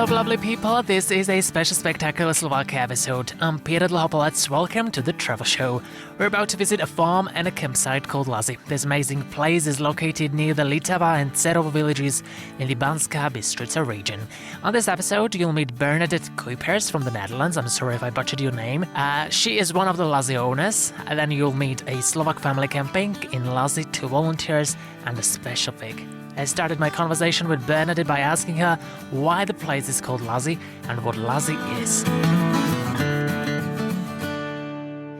up, lovely people? This is a special spectacular Slovakia episode. I'm Peter Dlhopolec. Welcome to the travel show. We're about to visit a farm and a campsite called Lazy. This amazing place is located near the Litava and Cerovo villages in the Banská Bystrica region. On this episode, you'll meet Bernadette Kuipers from the Netherlands. I'm sorry if I butchered your name. She is one of the Lazy owners. And then you'll meet a Slovak family camping in Lazy, 2 volunteers, and a special pig. I started my conversation with Bernadette by asking her why the place is called Lazy and what Lazy is.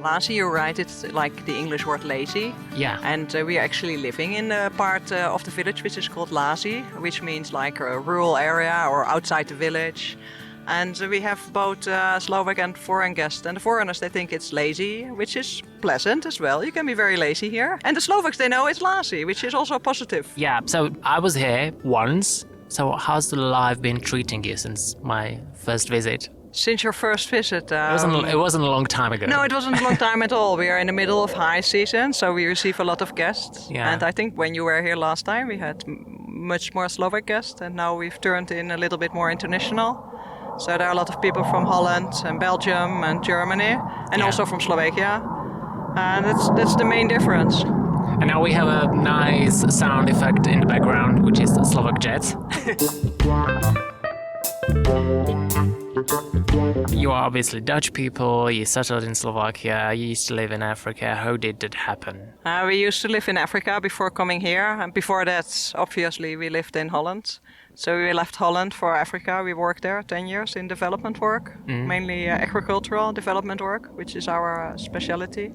Lazy, you're right, it's like the English word lazy. Yeah. And we are actually living in a part of the village which is called Lazy, which means like a rural area or outside the village. And we have both Slovak and foreign guests. And the foreigners, they think it's lazy, which is pleasant as well. You can be very lazy here. And the Slovaks, they know it's lazy, which is also positive. Yeah, so I was here once. So how's the life been treating you since my first visit? Since your first visit... It wasn't a long time ago. No, it wasn't a long time at all. We are in the middle of high season, so we receive a lot of guests. Yeah. And I think when you were here last time, we had much more Slovak guests. And now we've turned in a little bit more international. So there are a lot of people from Holland and Belgium and Germany, and also from Slovakia. And that's the main difference. And now we have a nice sound effect in the background, which is the Slovak jets. You are obviously Dutch people, you settled in Slovakia, you used to live in Africa. How did that happen? We used to live in Africa before coming here, and before that, obviously, we lived in Holland. So we left Holland for Africa. We worked there 10 years in development work, mainly agricultural development work, which is our specialty.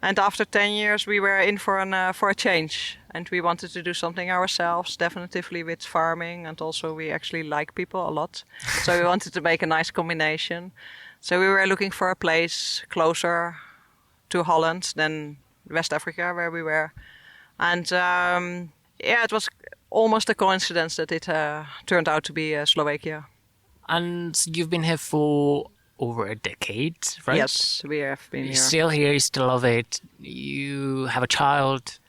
And after 10 years, we were in for a change, and we wanted to do something ourselves, definitively with farming, and also we actually like people a lot. So we wanted to make a nice combination. So we were looking for a place closer to Holland than West Africa, where we were. And it was almost a coincidence that it turned out to be Slovakia. And you've been here for over a decade, right? Yes, we have been You're here. still here, you still love it. You have a child.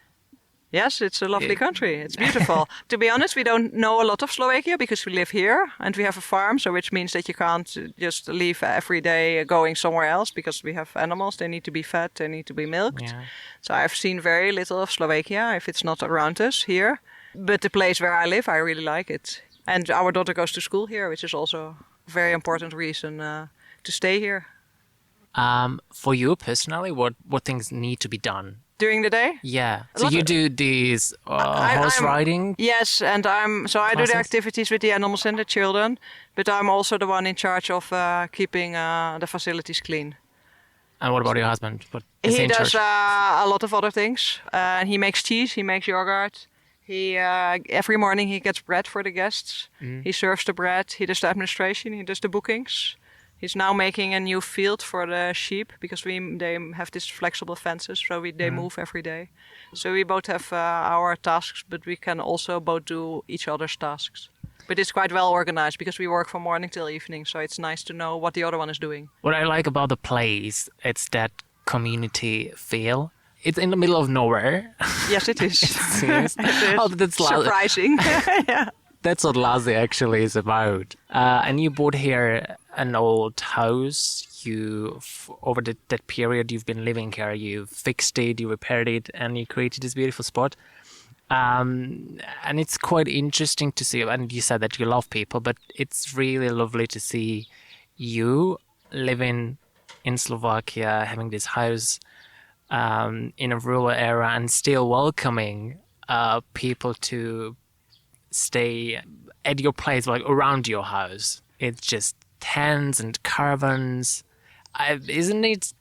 Yes, it's a lovely country. It's beautiful. To be honest, we don't know a lot of Slovakia because we live here and we have a farm, so which means that you can't just leave every day going somewhere else because we have animals. They need to be fed, they need to be milked. Yeah. So I've seen very little of Slovakia if it's not around us here. But the place where I live, I really like it. And our daughter goes to school here, which is also a very important reason to stay here. For you personally, what things need to be done? During the day? Yeah. So you do these horse riding? Yes, and I do the activities with the animals and the children, but I'm also the one in charge of keeping the facilities clean. And what about your husband? What is He in does charge? a lot of other things. He makes cheese, he makes yogurt. He every morning he gets bread for the guests. He serves the bread. He does the administration. He does the bookings. He's now making a new field for the sheep because they have these flexible fences, so they move every day. So we both have our tasks, but we can also both do each other's tasks. But it's quite well organized because we work from morning till evening, so it's nice to know what the other one is doing. What I like about the place, it's that community feel. It's in the middle of nowhere. Yes, it is. It is. Oh, that's surprising. Yeah. That's what Lazy actually is about. And you bought here an old house. Over that period you've been living here, you fixed it, you repaired it, and you created this beautiful spot. And it's quite interesting to see. And you said that you love people, but it's really lovely to see you living in Slovakia, having this house in a rural area, and still welcoming people to stay at your place, like around your house. It's just tents and caravans. Isn't it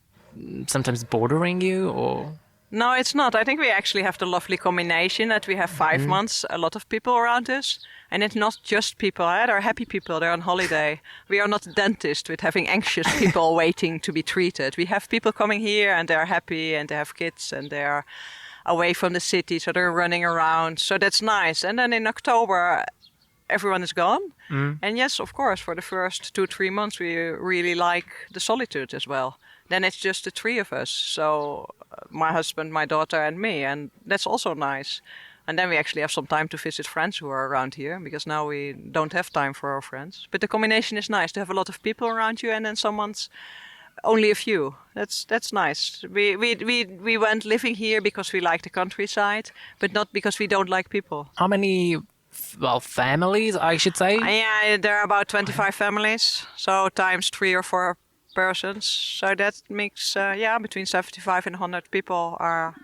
sometimes bordering you, or? No, it's not. I think we actually have the lovely combination that we have 5 months, a lot of people around us. And it's not just people, they're happy people, they're on holiday. We are not dentists with having anxious people waiting to be treated. We have people coming here and they're happy and they have kids and they're away from the city, so they're running around. So that's nice. And then in October, everyone is gone. And yes, of course, for the first 2-3 months, we really like the solitude as well. Then it's just the 3 of us. So my husband, my daughter and me. And that's also nice. And then we actually have some time to visit friends who are around here, because now we don't have time for our friends. But the combination is nice to have a lot of people around you, and then someone's only a few. That's nice. We went living here because we like the countryside, but not because we don't like people. How many, families, I should say? Yeah, there are about 25 families, so times 3 or 4 persons. So that makes, between 75 and 100 people are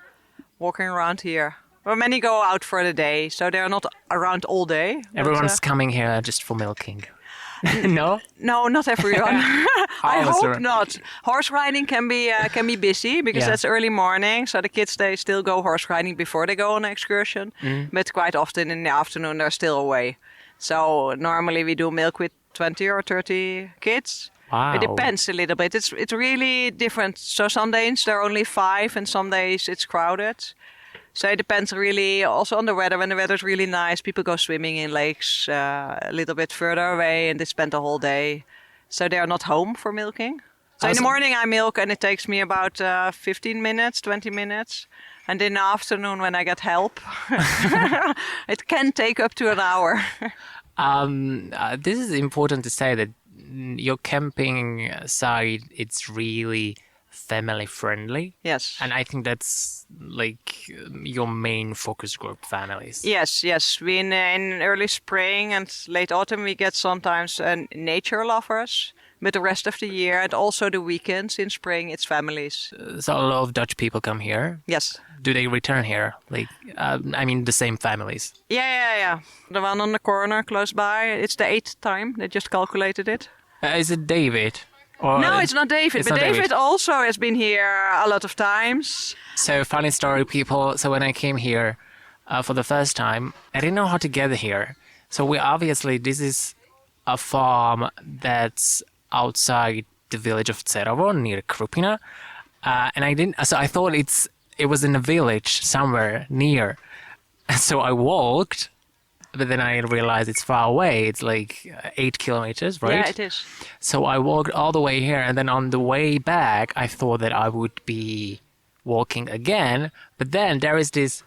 walking around here. Well, many go out for the day, so they're not around all day. Everyone's coming here just for milking. No? No, not everyone. I that's hope right. not. Horse riding can be busy because that's early morning. So the kids, they still go horse riding before they go on an excursion. But quite often in the afternoon they're still away. So normally we do milk with 20 or 30 kids. Wow. It depends a little bit. It's really different. So some days there are only 5 and some days it's crowded. So it depends really also on the weather. When the weather's really nice, people go swimming in lakes a little bit further away and they spend the whole day. So they are not home for milking. So in the morning I milk and it takes me about 15 minutes, 20 minutes. And in the afternoon when I get help, it can take up to an hour. This is important to say that your camping site, it's really family friendly. Yes. And I think that's like your main focus group, families. Yes. We in early spring and late autumn we get sometimes nature lovers, but the rest of the year and also the weekends in spring it's families. So a lot of Dutch people come here. Yes. Do they return here? Like, the same families. Yeah. The one on the corner close by, it's the 8th time. They just calculated it. Is it David? Or No, it's not David. It's But not David also has been here a lot of times. So funny story, people. So when I came here for the first time, I didn't know how to get here. So this is a farm that's outside the village of Cerovo near Krupina. And I thought it was in a village somewhere near. So I walked, but then I realized it's far away. It's like 8 kilometers, right? Yeah, it is. So I walked all the way here, and then on the way back, I thought that I would be walking again. But then there is this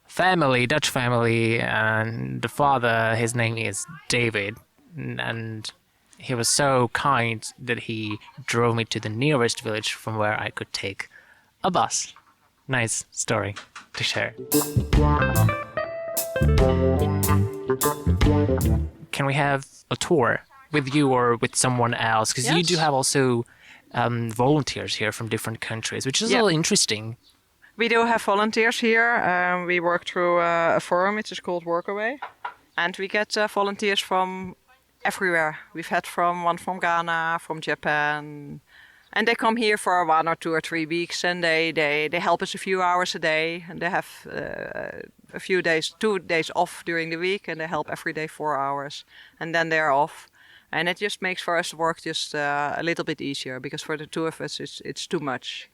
family, Dutch family, and the father, his name is David, and he was so kind that he drove me to the nearest village from where I could take a bus. Nice story to share. Can we have a tour with you or with someone else? Because you do have also volunteers here from different countries, which is a little interesting. We do have volunteers here. We work through a forum which is called Workaway. And we get volunteers from everywhere. We've had one from Ghana, from Japan. And they come here for 1 or 2 or 3 weeks and they help us a few hours a day. And they have a few days, 2 days off during the week. And they help every day 4 hours. And then they're off. And it just makes for us work just a little bit easier. Because for the 2 of us, it's too much.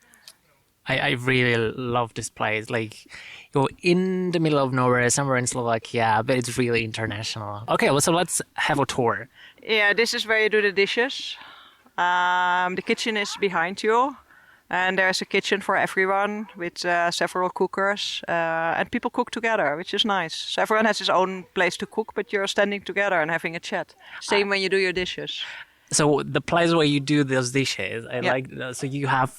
I really love this place. Like, you're in the middle of nowhere, somewhere in Slovakia, but it's really international. Okay, well, so let's have a tour. Yeah, this is where you do the dishes. The kitchen is behind you. And there's a kitchen for everyone with several cookers. And people cook together, which is nice. So everyone has his own place to cook, but you're standing together and having a chat. Same when you do your dishes. So the place where you do those dishes, so you have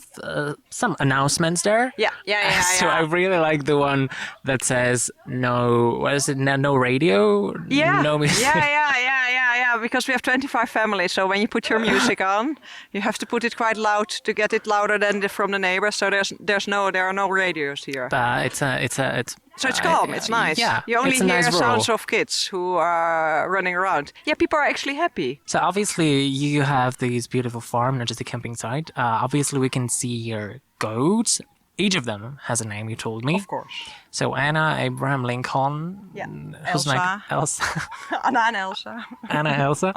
some announcements there. Yeah. So I really like the one that says no. What is it? No radio. Yeah. No music. Yeah. Because we have 25 families, so when you put your music on, you have to put it quite loud to get it louder than from the neighbors. So there are no radios here. So it's calm, it's nice. Yeah, you only hear nice sounds of kids who are running around. Yeah, people are actually happy. So obviously you have this beautiful farm, not just a camping site. Obviously we can see your goats. Each of them has a name, you told me. Of course. So Anna, Abraham, Lincoln. Yeah. Who's Elsa. Anna and Elsa. Anna, Elsa.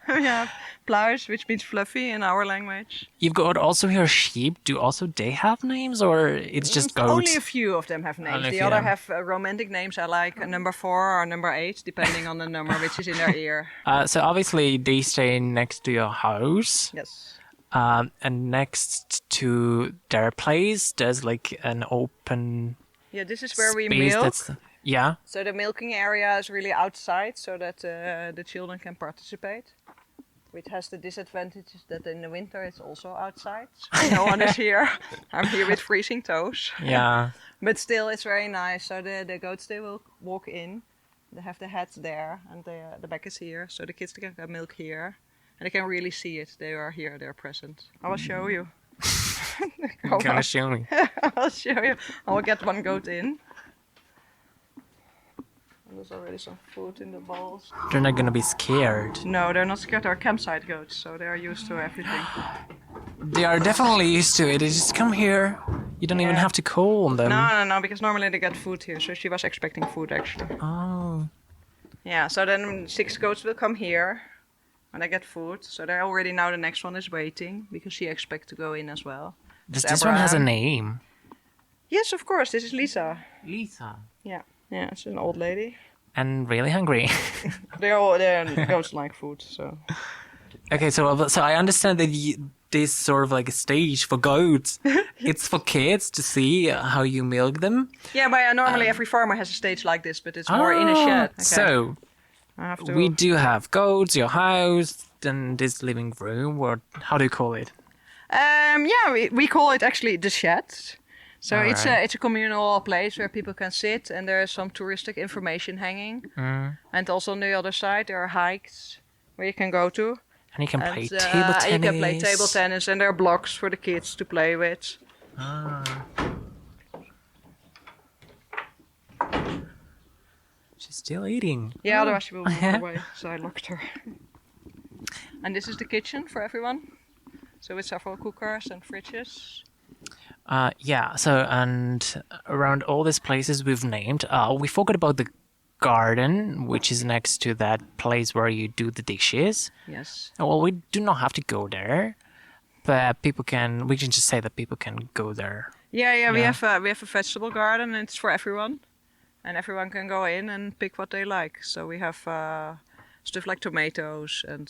We have Pluis, which means fluffy in our language. You've got also here sheep. Do also they have names, or it's just goats? Only a few of them have names. The other have romantic names. I like number 4 or number 8, depending on the number which is in their ear. So obviously they stay next to your house. Yes. And next to their place, there's like an open. Yeah, this is where we space milk. Yeah. So the milking area is really outside so that the children can participate. Which has the disadvantage that in the winter it's also outside. So no one is here. I'm here with freezing toes. Yeah. But still it's very nice. So the goats, they will walk in. They have the heads there and the back is here. So the kids can get milk here. And they can really see it. They are here, they're present. I will show you. Gonna show me. I'll show you. I will get one goat in. And there's already some food in the bowls. They're not gonna be scared. No, they're not scared. They're campsite goats, so they are used to everything. They are definitely used to it. They just come here. You don't even have to call on them. No, because normally they get food here. So she was expecting food actually. Oh. Yeah, so then 6 goats will come here when they get food. So they're already now the next one is waiting because she expects to go in as well. This one has a name. Yes, of course. This is Lisa. Lisa. Yeah, it's an old lady. And really hungry. They're goats like food, so. Okay, so I understand that this sort of like a stage for goats. It's for kids to see how you milk them. Yeah, but normally every farmer has a stage like this, but it's more in a shed. Okay. So we do have goats, your house, then this living room. Or how do you call it? Yeah, we call it actually the shed. So All it's right. a communal place where people can sit, and there is some touristic information hanging. And also on the other side there are hikes where you can go to. And you can play And, table tennis. You can play table tennis, and there are blocks for the kids to play with. She's still eating. Yeah, otherwise she will run away, so I locked her. And this is the kitchen for everyone. So with several cookers and fridges. Yeah, so and around all these places we've named, we forgot about the garden, which is next to that place where you do the dishes. Yes. Well, we do not have to go there, but we can just say that people can go there. Yeah, we have a vegetable garden, and it's for everyone. And everyone can go in and pick what they like. So we have stuff like tomatoes and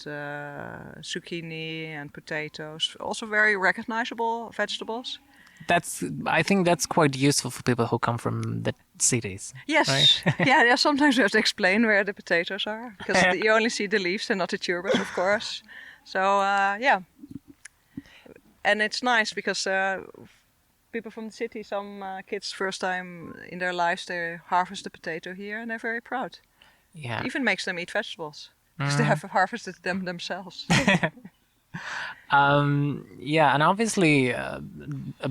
zucchini and potatoes. Also very recognizable vegetables. I think that's quite useful for people who come from the cities. Yes. Right? Yeah, sometimes we have to explain where the potatoes are. Because you only see the leaves and not the tubers, of course. So, yeah. And it's nice because people from the city, some kids first time in their lives, they harvest the potato here and they're very proud. Yeah. It even makes them eat vegetables. Because they have harvested them themselves. Yeah, and obviously a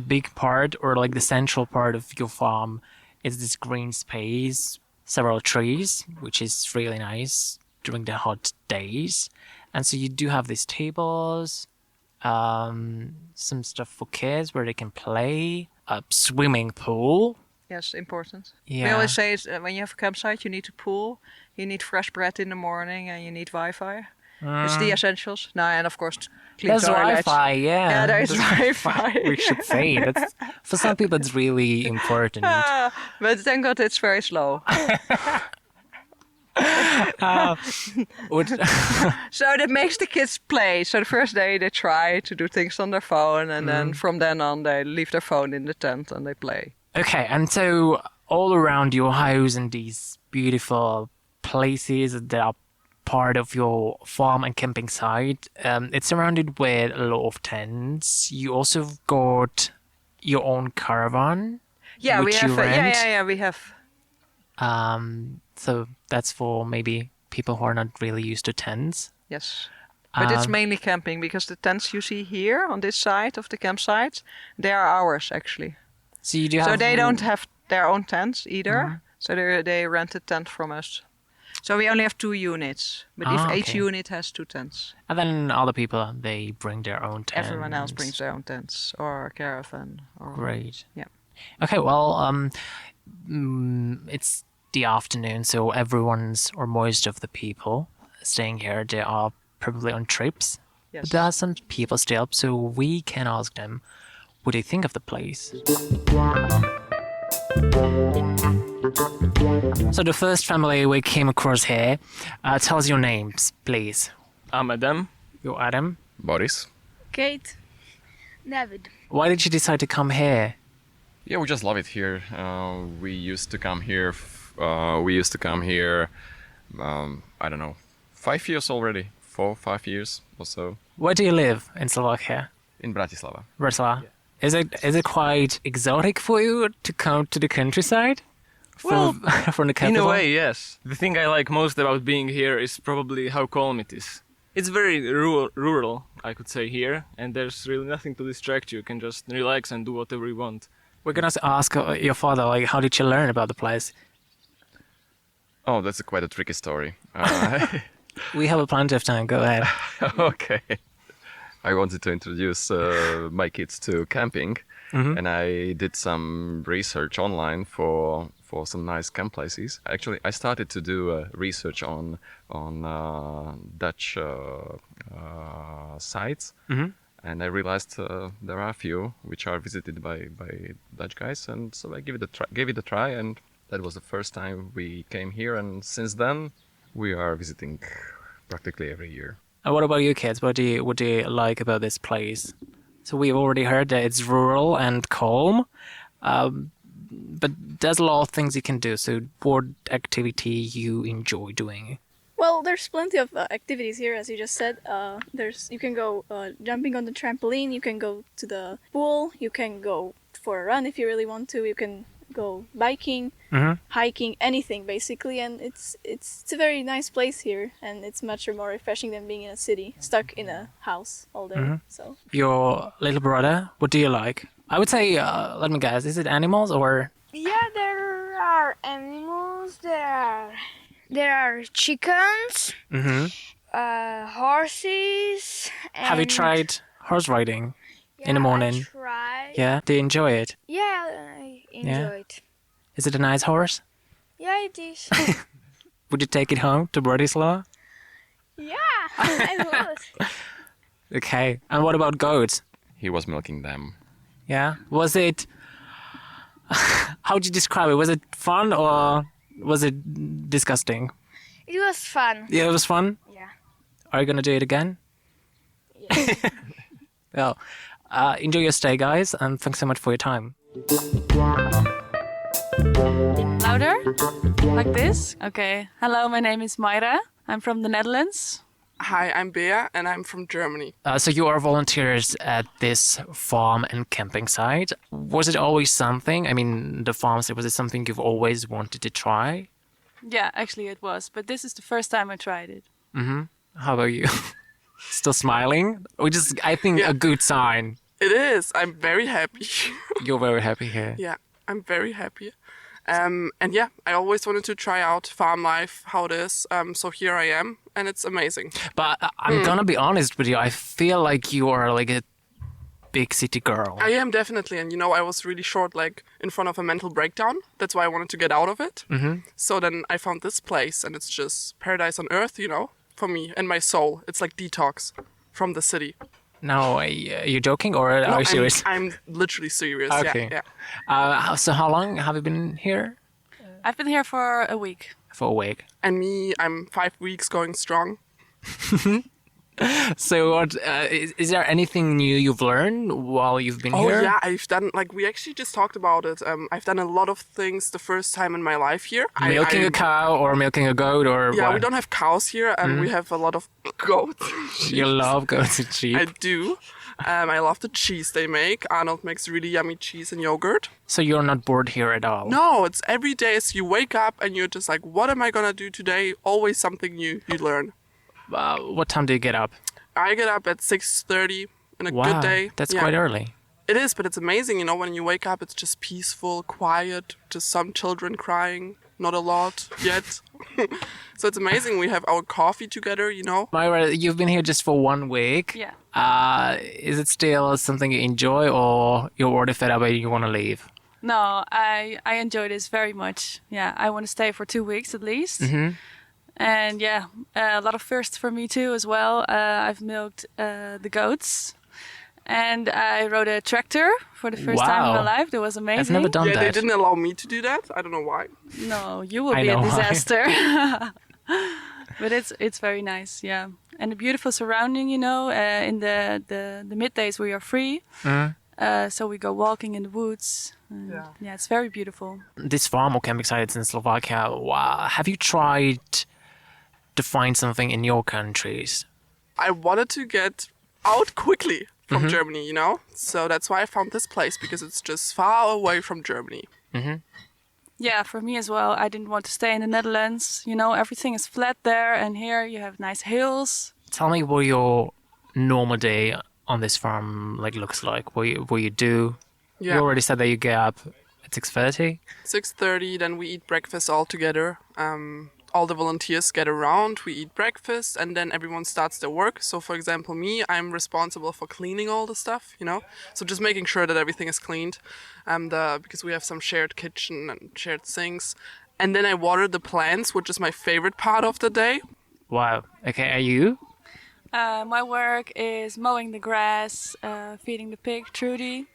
big part or like the central part of your farm is this green space, several trees, which is really nice during the hot days. And so you do have these tables, some stuff for kids where they can play, a swimming pool. Yes, important. Yeah. We always say when you have a campsite, you need a pool, you need fresh bread in the morning, and you need Wi-Fi. It's the essentials. No, and of course, clean There's toilets. Wi-Fi, yeah. Yeah, there is Wi-Fi. We should say that's for some people it's really important. But thank God it's very slow. So that makes the kids play. So the first day they try to do things on their phone, and then from then on they leave their phone in the tent and they play. Okay, and so all around your house and these beautiful places that are part of your farm and camping site, it's surrounded with a lot of tents. You also got your own caravan. Yeah, which we have. you rent. Yeah, we have. So that's for maybe people who are not really used to tents. Yes. But it's mainly camping because the tents you see here on this side of the campsite, they are ours actually. So you do have. So they don't have their own tents either. So they rent a tent from us. So we only have 2 units, but each unit has 2 tents. And then other people, they bring their own tents. Everyone else brings their own tents or a caravan. Or, Great. Yeah. Okay, well, it's the afternoon, so everyone's, or most of the people staying here, they are probably on trips. Yes. But there are some people still up, so we can ask them what they think of the place. So the first family we came across here, tell us your names, please. I'm Adam. You're Adam. Boris. Kate. David. Why did you decide to come here? Yeah, we just love it here. We used to come here We used to come here, I don't know, 5 years already, 4, 5 years or so, Where do you live in Slovakia? in Bratislava. Bratislava. Is it quite exotic for you to come to the countryside? From, from the In capital? a way, yes. The thing I like most about being here is probably how calm it is. It's very rural, I could say, here, and there's really nothing to distract you. You can just relax and do whatever you want. We're gonna ask your father, like, how did you learn about the place? Oh, that's quite a tricky story. We have plenty of time. Go ahead. Okay. I wanted to introduce my kids to camping, and I did some research online for some nice camp places. Actually, I started to do research on Dutch sites, and I realized there are a few which are visited by Dutch guys, and so I gave it a try, and that was the first time we came here, and since then we are visiting practically every year. And what about you kids? What do you like about this place? So we've already heard that it's rural and calm, but there's a lot of things you can do. So what activity you enjoy doing? Well, there's plenty of activities here, as you just said. You can go jumping on the trampoline. You can go to the pool. You can go for a run if you really want to. You can go biking, hiking, anything basically. And it's a very nice place here, and it's much more refreshing than being in a city, stuck in a house all day. So Your little brother, what do you like? I would say, let me guess, is it animals or? Yeah, there are animals. There are chickens, horses. Have you and- tried horse riding in the Yeah, morning? I tried. Yeah, do you enjoy it? Yeah, I enjoyed. Is it a nice horse? Yeah, it is. Would you take it home to Bratislava? Yeah, I would. Okay, and what about goats? He was milking them. Yeah, was it? How would you describe it? Was it fun or was it disgusting? It was fun. Yeah, it was fun. Yeah. Are you gonna do it again? Yeah. Well, enjoy your stay, guys, and thanks so much for your time. Louder? Like this? Okay. Hello, my name is Mayra. I'm from the Netherlands. Hi, I'm Bea, and I'm from Germany. So you are volunteers at this farm and camping site. Was it always something? I mean, the farm site, was it something you've always wanted to try? Yeah, actually it was, but this is the first time I tried it. How about you? Still smiling? Which is, I think, Yeah. a good sign. It is. I'm very happy. You're very happy here. Yeah, I'm very happy. And yeah, I always wanted to try out farm life, how it is. So here I am, and it's amazing. But I'm gonna be honest with you. I feel like you are like a big city girl. I am definitely, and I was really short, like in front of a mental breakdown. That's why I wanted to get out of it. So then I found this place, and it's just paradise on earth, for me and my soul. It's like detox from the city. No, are you joking or are you serious? I'm literally serious. Okay. Yeah. So how long have you been here? I've been here for a week. For a week. And me, I'm 5 weeks going strong. So what, is there anything new you've learned while you've been here? Oh yeah, I've done, we actually just talked about it. I've done a lot of things the first time in my life here. Milking a cow or milking a goat or Yeah, what? we don't have cows here, and we have a lot of goats. You love goats and sheep. I do. I love the cheese they make. Arnold makes really yummy cheese and yogurt. So you're not bored here at all? No, it's every day as you wake up and you're just like, what am I gonna do today? Always something new you learn. What time do you get up? I get up at 6:30 in a Wow, good day. that's Yeah. quite early. It is, but it's amazing, when you wake up, it's just peaceful, quiet, just some children crying, not a lot yet. So it's amazing. We have our coffee together, Myra, you've been here just for 1 week. Yeah. Is it still something you enjoy or you're already fed up and you want to leave? No, I enjoy this very much. Yeah, I want to stay for 2 weeks at least. And yeah, a lot of firsts for me too as well. I've milked the goats. And I rode a tractor for the first time in my Wow. life. That was amazing. I've never done Yeah, that. they didn't allow me to do that. I don't know why. No, you will I be a know why. disaster. But it's very nice, yeah. And the beautiful surrounding, in the middays we are free. So we go walking in the woods. Yeah, it's very beautiful. This farm or camping site is in Slovakia. Wow. Have you tried to find something in your countries? I wanted to get out quickly from Germany, you know? So that's why I found this place, because it's just far away from Germany. Yeah, for me as well. I didn't want to stay in the Netherlands. You know, everything is flat there, and here you have nice hills. Tell me what your normal day on this farm looks like. What you do. Yeah. You already said that you get up at 6:30. 6:30, then we eat breakfast all together. All the volunteers get around, we eat breakfast, and then everyone starts their work. So for example, me, I'm responsible for cleaning all the stuff, you know? So just making sure that everything is cleaned, because we have some shared kitchen and shared sinks. And then I water the plants, which is my favorite part of the day. Wow. Okay, are you? My work is mowing the grass, feeding the pig, Trudy.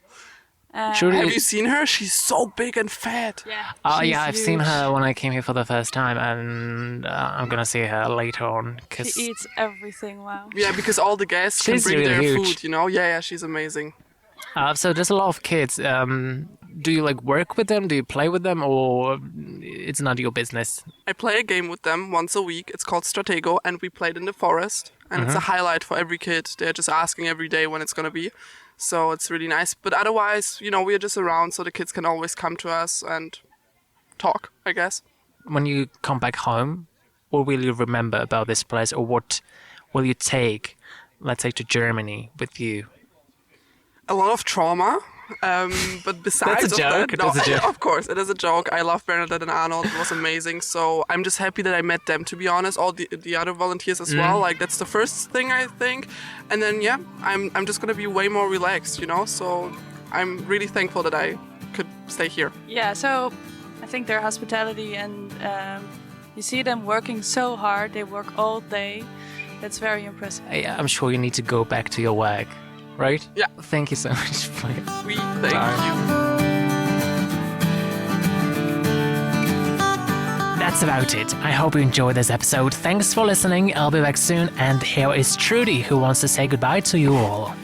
Trudy Have you seen her? She's so big and fat. Yeah. Oh she's yeah, I've seen huge. her when I came here for the first time, and I'm gonna see her later on. Cause She eats everything. Wow. Yeah, because all the guests can She's bring really their huge. food, you know? Yeah, she's amazing. so there's a lot of kids. Do you work with them? Do you play with them, or it's not your business? I play a game with them once a week. It's called Stratego, and we played in the forest. And it's a highlight for every kid. They're just asking every day when it's going to be. So it's really nice. But otherwise, you know, we're just around so the kids can always come to us and talk, I guess. When you come back home, what will you remember about this place, or what will you take, let's say, to Germany with you? A lot of trauma. But besides That's a of joke. that, no, That's a joke. of course, it is a joke. I love Bernadette and Arnold. It was amazing. So I'm just happy that I met them, to be honest. All the other volunteers as well. That's the first thing, I think. And then, yeah, I'm just going to be way more relaxed, you know? So I'm really thankful that I could stay here. Yeah. So I think their hospitality and you see them working so hard. They work all day. That's very impressive. I'm sure you need to go back to your work, right? Yeah. Thank you so much for it. We thank you. That's about it. I hope you enjoyed this episode. Thanks for listening. I'll be back soon. And here is Trudy, who wants to say goodbye to you all.